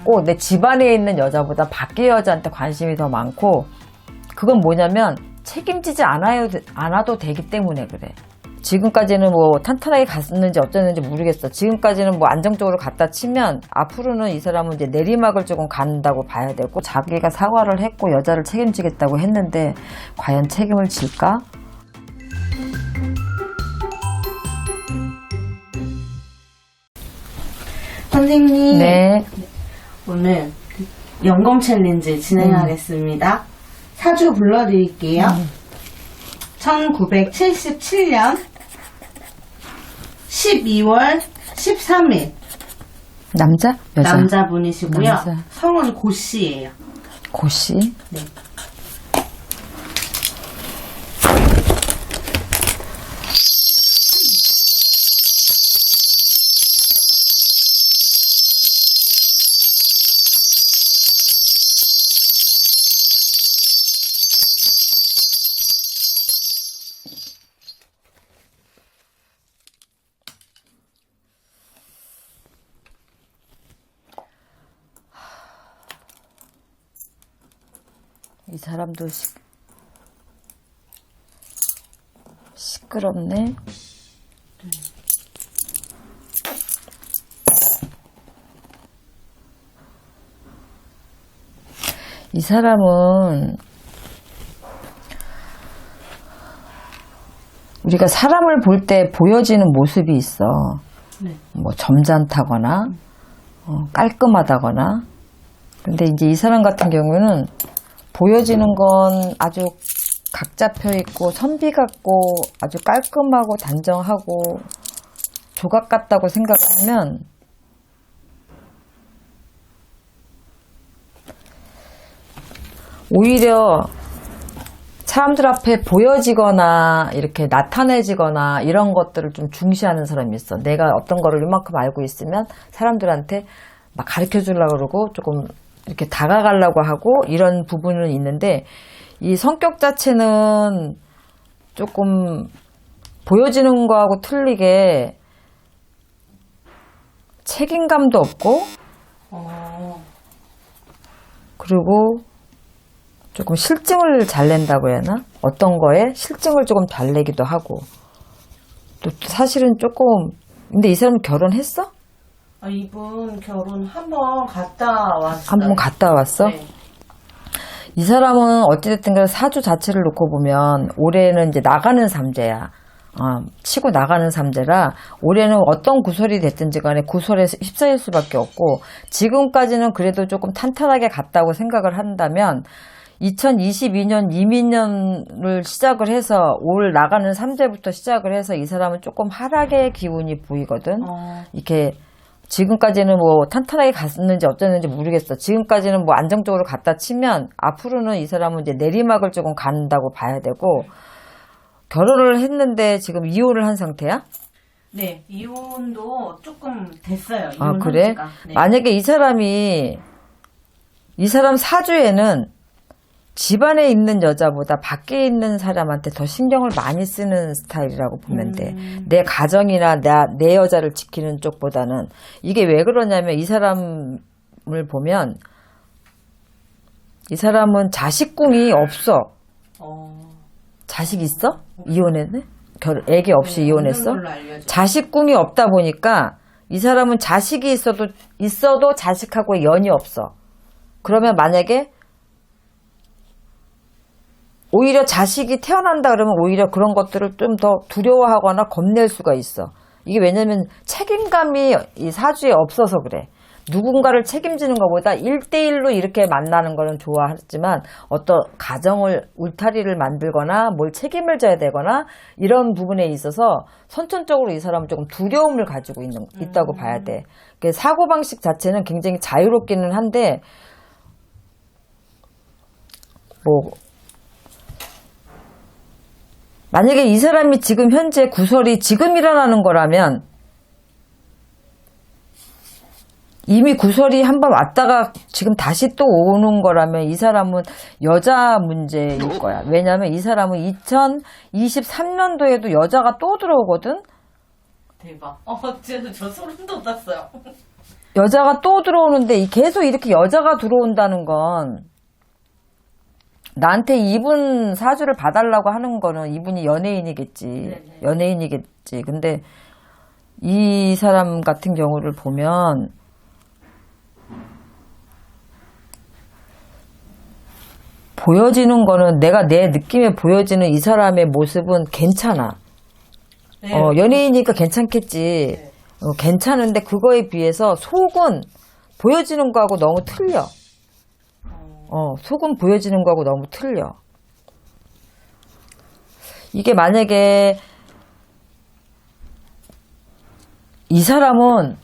꼭 내 집안에 있는 여자보다 밖의 여자한테 관심이 더 많고, 그건 뭐냐면 책임지지 않아도 되기 때문에 그래. 지금까지는 뭐 탄탄하게 갔는지 어쩌는지 모르겠어. 지금까지는 뭐 안정적으로 갔다 치면 앞으로는 이 사람은 이제 내리막을 조금 간다고 봐야 되고, 자기가 사과를 했고 여자를 책임지겠다고 했는데 과연 책임을 질까? 선생님, 네. 오늘 연금 챌린지 진행하겠습니다. 사주 불러드릴게요. 1977년 12월 13일 남자? 여자? 남자분이시고요. 남자. 성은 고씨예요. 고씨? 네. 이 사람도 시끄럽네. 이 사람은 우리가 사람을 볼 때 보여지는 모습이 있어. 네. 뭐 점잖다거나 깔끔하다거나. 근데 이제 이 사람 같은 경우는 보여지는 건 아주 각 잡혀 있고 선비 같고 아주 깔끔하고 단정하고 조각 같다고 생각하면 오히려 사람들 앞에 보여지거나 이렇게 나타내지거나 이런 것들을 좀 중시하는 사람이 있어. 내가 어떤 거를 이만큼 알고 있으면 사람들한테 막 가르쳐 주려고 그러고 조금 이렇게 다가가려고 하고 이런 부분은 있는데, 이 성격 자체는 조금 보여지는 거하고 틀리게 책임감도 없고, 그리고 조금 실증을 잘 낸다고 해야 하나? 어떤 거에 실증을 조금 잘 내기도 하고, 또 사실은 조금, 근데 이 사람은 결혼했어? 이분 결혼 한번 갔다 왔어요. 한번 갔다 왔어? 네. 이 사람은 어찌됐든 간에 사주 자체를 놓고 보면 올해는 이제 나가는 삼재야. 치고 나가는 삼재라 올해는 어떤 구설이 됐든지 간에 구설에 휩싸일 수밖에 없고, 지금까지는 그래도 조금 탄탄하게 갔다고 생각을 한다면 2022년 이민년을 시작을 해서 올 나가는 삼재부터 시작을 해서 이 사람은 조금 하락의 기운이 보이거든. 이렇게 지금까지는 뭐 탄탄하게 갔는지 어쩌는지 모르겠어. 지금까지는 뭐 안정적으로 갔다 치면 앞으로는 이 사람은 이제 내리막을 조금 간다고 봐야 되고, 결혼을 했는데 지금 이혼을 한 상태야? 네, 이혼도 조금 됐어요. 아, 이혼한 그래? 지가. 네. 만약에 이 사람 사주에는 집안에 있는 여자보다 밖에 있는 사람한테 더 신경을 많이 쓰는 스타일이라고 보면 돼. 내 가정이나 내 여자를 지키는 쪽보다는. 이게 왜 그러냐면 이 사람을 보면 이 사람은 자식궁이 없어. 자식 있어? 이혼했네? 애기 없이 이혼했어? 없는 걸로 알려져. 자식궁이 없다 보니까 이 사람은 자식이 있어도 자식하고 연이 없어. 그러면 만약에 오히려 자식이 태어난다 그러면 오히려 그런 것들을 좀 더 두려워하거나 겁낼 수가 있어. 이게 왜냐면 책임감이 이 사주에 없어서 그래. 누군가를 책임지는 것보다 1대1로 이렇게 만나는 거는 좋아하지만 어떤 가정을 울타리를 만들거나 뭘 책임을 져야 되거나 이런 부분에 있어서 선천적으로 이 사람은 조금 두려움을 가지고 있다고 봐야 돼. 사고방식 자체는 굉장히 자유롭기는 한데 뭐 만약에 이 사람이 지금 현재 구설이 지금 일어나는 거라면 이미 구설이 한번 왔다가 지금 다시 또 오는 거라면 이 사람은 여자 문제일 거야. 왜냐하면 이 사람은 2023년도에도 여자가 또 들어오거든. 대박. 진짜 저 소름 돋았어요. 여자가 또 들어오는데 계속 이렇게 여자가 들어온다는 건 나한테 이분 사주를 봐달라고 하는 거는 이분이 연예인이겠지. 네네. 연예인이겠지. 근데 이 사람 같은 경우를 보면 보여지는 거는 내가 내 느낌에 보여지는 이 사람의 모습은 괜찮아. 네. 연예인이니까 괜찮겠지. 괜찮은데 그거에 비해서 속은 보여지는 거하고 너무 틀려. 속은 보여지는 거하고 너무 틀려. 이게 만약에 이 사람은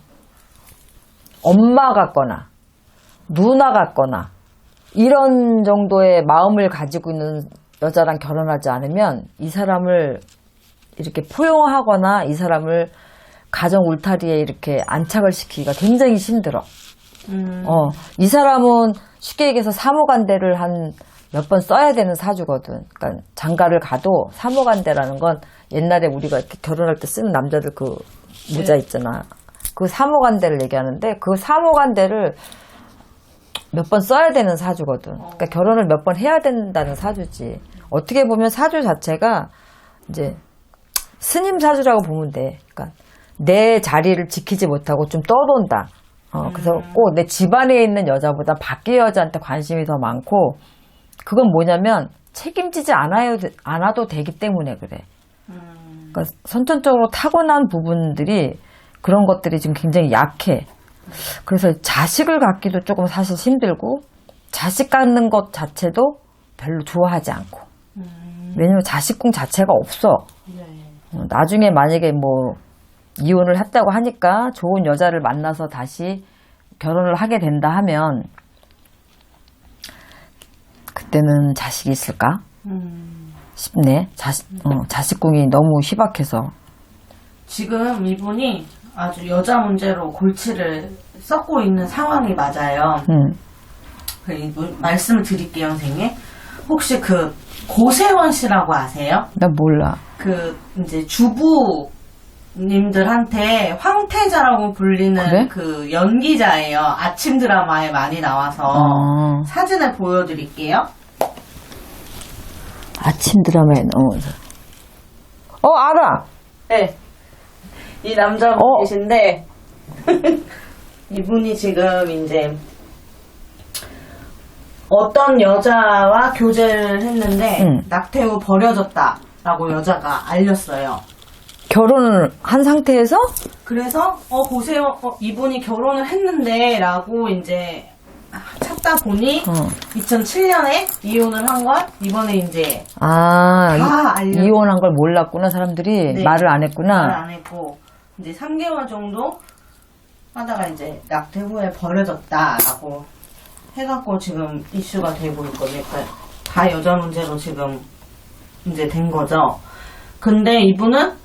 엄마 같거나 누나 같거나 이런 정도의 마음을 가지고 있는 여자랑 결혼하지 않으면 이 사람을 이렇게 포용하거나 이 사람을 가정 울타리에 이렇게 안착을 시키기가 굉장히 힘들어. 이 사람은 쉽게 얘기해서 사모간대를 한 몇 번 써야 되는 사주거든. 그러니까 장가를 가도 사모간대라는 건 옛날에 우리가 이렇게 결혼할 때 쓰는 남자들 그 모자 있잖아. 그 사모간대를 얘기하는데 그 사모간대를 몇 번 써야 되는 사주거든. 그러니까 결혼을 몇 번 해야 된다는 사주지. 어떻게 보면 사주 자체가 이제 스님 사주라고 보면 돼. 그러니까 내 자리를 지키지 못하고 좀 떠돈다. 그래서 꼭 내 집안에 있는 여자보다 밖의 여자한테 관심이 더 많고, 그건 뭐냐면 책임지지 않아도 되기 때문에 그래. 그러니까 선천적으로 타고난 부분들이 그런 것들이 지금 굉장히 약해. 그래서 자식을 갖기도 조금 사실 힘들고, 자식 갖는 것 자체도 별로 좋아하지 않고. 왜냐면 자식궁 자체가 없어. 나중에 만약에 뭐 이혼을 했다고 하니까 좋은 여자를 만나서 다시 결혼을 하게 된다 하면 그때는 자식이 있을까 싶네. 자식궁이 너무 희박해서. 지금 이분이 아주 여자 문제로 골치를 썩고 있는 상황이 맞아요. 그 이분 말씀을 드릴게요, 선생님. 혹시 그 고세원 씨라고 아세요? 나 몰라. 그 이제 주부님들한테 황태자라고 불리는 그래? 그 연기자예요. 아침 드라마에 많이 나와서 사진을 보여드릴게요. 아침 드라마에 나오면서. 알아. 네. 이 남자분이신데 이분이 지금 이제 어떤 여자와 교제를 했는데 낙태 후 버려졌다라고 여자가 알렸어요. 결혼을 한 상태에서? 그래서 보세요, 이분이 결혼을 했는데 라고 이제 찾다 보니 2007년에 이혼을 한 걸 이번에 이제 다 이혼한 걸 몰랐구나 사람들이. 네. 말을 안 했구나. 말을 안 했고 이제 3개월 정도 하다가 이제 낙태 후에 버려졌다라고 해갖고 지금 이슈가 되고 있거든요. 그러니까 다 여자 문제로 지금 이제 된 거죠. 근데 이분은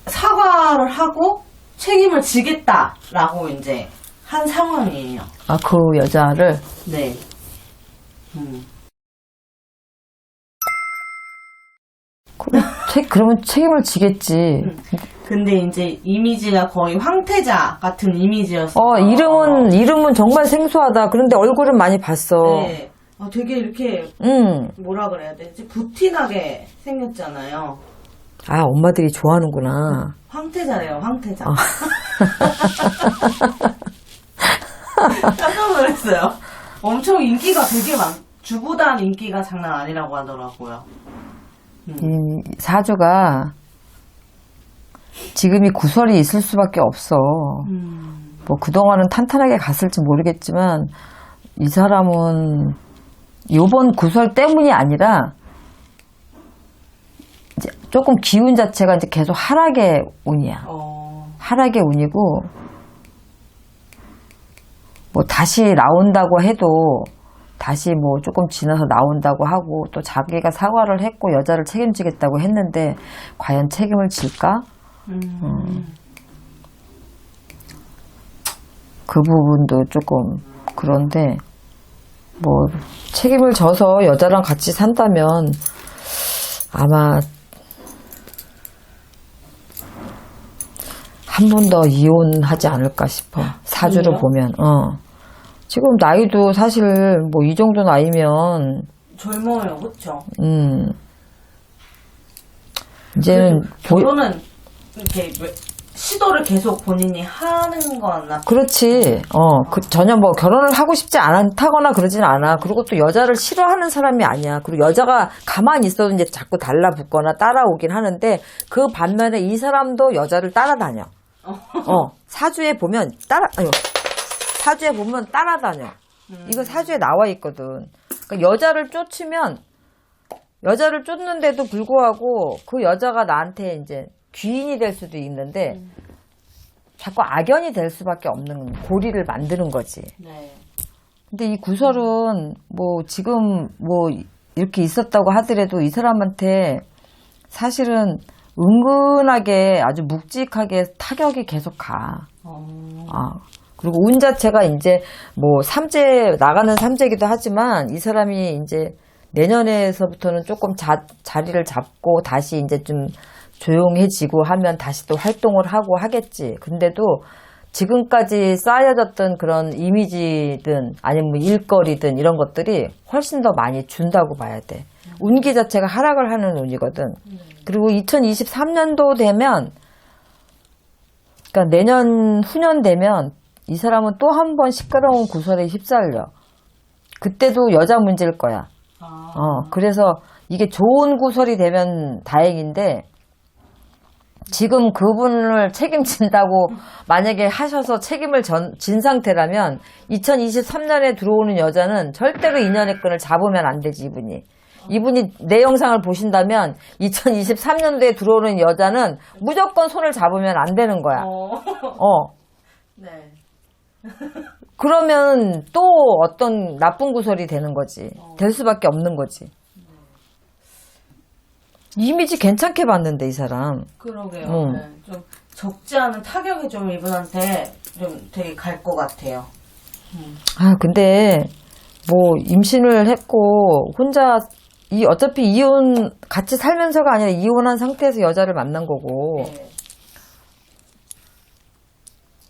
사과를 하고 책임을 지겠다라고 이제 한 상황이에요. 그 여자를? 네. 그러면 책임을 지겠지. 근데 이제 이미지가 거의 황태자 같은 이미지였어. 이름은 정말 생소하다. 그런데 얼굴은 많이 봤어. 네. 되게 이렇게 뭐라 그래야 되지? 부티나게 생겼잖아요. 엄마들이 좋아하는구나. 황태자래요, 황태자. 깜짝 놀랐어요. 엄청 인기가 되게 주부단 인기가 장난 아니라고 하더라고요. 이 사주가 지금이 구설이 있을 수밖에 없어. 뭐 그동안은 탄탄하게 갔을지 모르겠지만 이 사람은 요번 구설 때문이 아니라 이제 조금 기운 자체가 이제 계속 하락의 운이야. 하락의 운이고 뭐 다시 나온다고 해도 다시 뭐 조금 지나서 나온다고 하고 또 자기가 사과를 했고 여자를 책임지겠다고 했는데 과연 책임을 질까? 그 부분도 조금 그런데 뭐 책임을 져서 여자랑 같이 산다면 아마 한 번 더 이혼하지 않을까 싶어. 사주를 그래요? 보면. 지금 나이도 사실 뭐 이 정도 나이면 젊어요, 그렇죠? 이제는 결혼은 이렇게 시도를 계속 본인이 하는 거나 그렇지. 전혀 뭐 결혼을 하고 싶지 않다거나 그러진 않아. 그리고 또 여자를 싫어하는 사람이 아니야. 그리고 여자가 가만히 있어도 이제 자꾸 달라붙거나 따라오긴 하는데 그 반면에 이 사람도 여자를 따라다녀. 사주에 보면 사주에 보면 따라다녀. 이거 사주에 나와 있거든. 그러니까 여자를 쫓는데도 불구하고 그 여자가 나한테 이제 귀인이 될 수도 있는데 자꾸 악연이 될 수밖에 없는 고리를 만드는 거지. 네. 근데 이 구설은 뭐 지금 뭐 이렇게 있었다고 하더라도 이 사람한테 사실은 은근하게 아주 묵직하게 타격이 계속 가. 그리고 운 자체가 이제 뭐 나가는 삼재기도 하지만 이 사람이 이제 내년에서부터는 조금 자리를 잡고 다시 이제 좀 조용해지고 하면 다시 또 활동을 하고 하겠지. 근데도 지금까지 쌓여졌던 그런 이미지든 아니면 뭐 일거리든 이런 것들이 훨씬 더 많이 준다고 봐야 돼. 운기 자체가 하락을 하는 운이거든. 그리고 2023년도 되면, 그러니까 내년, 후년 되면 이 사람은 또 한 번 시끄러운 구설에 휩쓸려. 그때도 여자 문제일 거야. 그래서 이게 좋은 구설이 되면 다행인데, 지금 그분을 책임진다고 만약에 하셔서 책임을 진 상태라면 2023년에 들어오는 여자는 절대로 인연의 끈을 잡으면 안 되지, 이분이 내 영상을 보신다면 2023년도에 들어오는 여자는 무조건 손을 잡으면 안 되는 거야. 네. 그러면 또 어떤 나쁜 구설이 되는 거지. 될 수밖에 없는 거지. 이미지 괜찮게 봤는데 이 사람. 그러게요. 네. 좀 적지 않은 타격이 좀 이분한테 좀 되게 갈 것 같아요. 근데 뭐 임신을 했고 혼자 어차피 같이 살면서가 아니라 이혼한 상태에서 여자를 만난 거고. 네.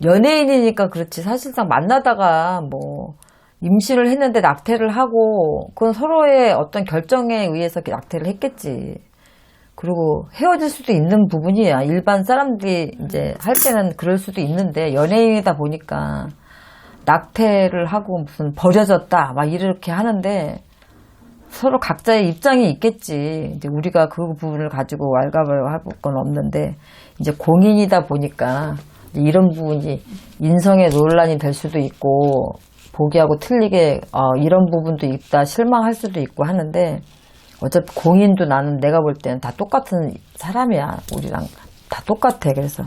연예인이니까 그렇지. 사실상 만나다가 뭐 임신을 했는데 낙태를 하고 그건 서로의 어떤 결정에 의해서 낙태를 했겠지. 그리고 헤어질 수도 있는 부분이야. 일반 사람들이 이제 할 때는 그럴 수도 있는데 연예인이다 보니까 낙태를 하고 무슨 버려졌다 막 이렇게 하는데 서로 각자의 입장이 있겠지. 이제 우리가 그 부분을 가지고 왈가왈부 할 건 없는데 이제 공인이다 보니까 이런 부분이 인성의 논란이 될 수도 있고 보기하고 틀리게 이런 부분도 있다 실망할 수도 있고 하는데 어차피 공인도 나는 내가 볼 때는 다 똑같은 사람이야. 우리랑 다 똑같아. 그래서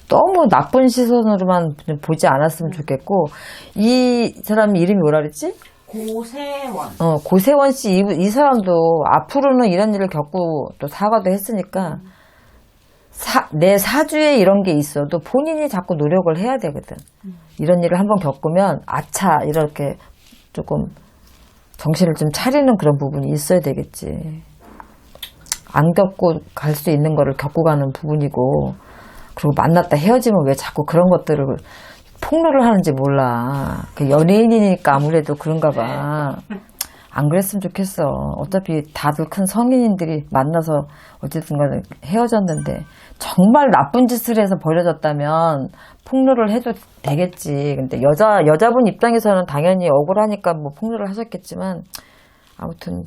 너무 나쁜 시선으로만 보지 않았으면 좋겠고 이 사람 이름이 뭐라 그랬지? 고세원. 고세원 씨 이 사람도 앞으로는 이런 일을 겪고 또 사과도 했으니까 내 사주에 이런 게 있어도 본인이 자꾸 노력을 해야 되거든. 이런 일을 한번 겪으면 아차 이렇게 조금 정신을 좀 차리는 그런 부분이 있어야 되겠지. 안 겪고 갈 수 있는 거를 겪고 가는 부분이고 그리고 만났다 헤어지면 왜 자꾸 그런 것들을 폭로를 하는지 몰라. 연예인이니까 아무래도 그런가 봐. 안 그랬으면 좋겠어. 어차피 다들 큰 성인인들이 만나서 어쨌든 간에 헤어졌는데 정말 나쁜 짓을 해서 버려졌다면 폭로를 해도 되겠지. 근데 여자분 입장에서는 당연히 억울하니까 뭐 폭로를 하셨겠지만 아무튼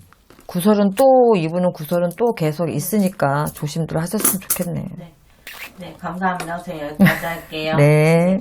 이분은 구설은 또 계속 있으니까 조심들 하셨으면 좋겠네. 네, 감사합니다. 저희 여기까지 할게요. 네.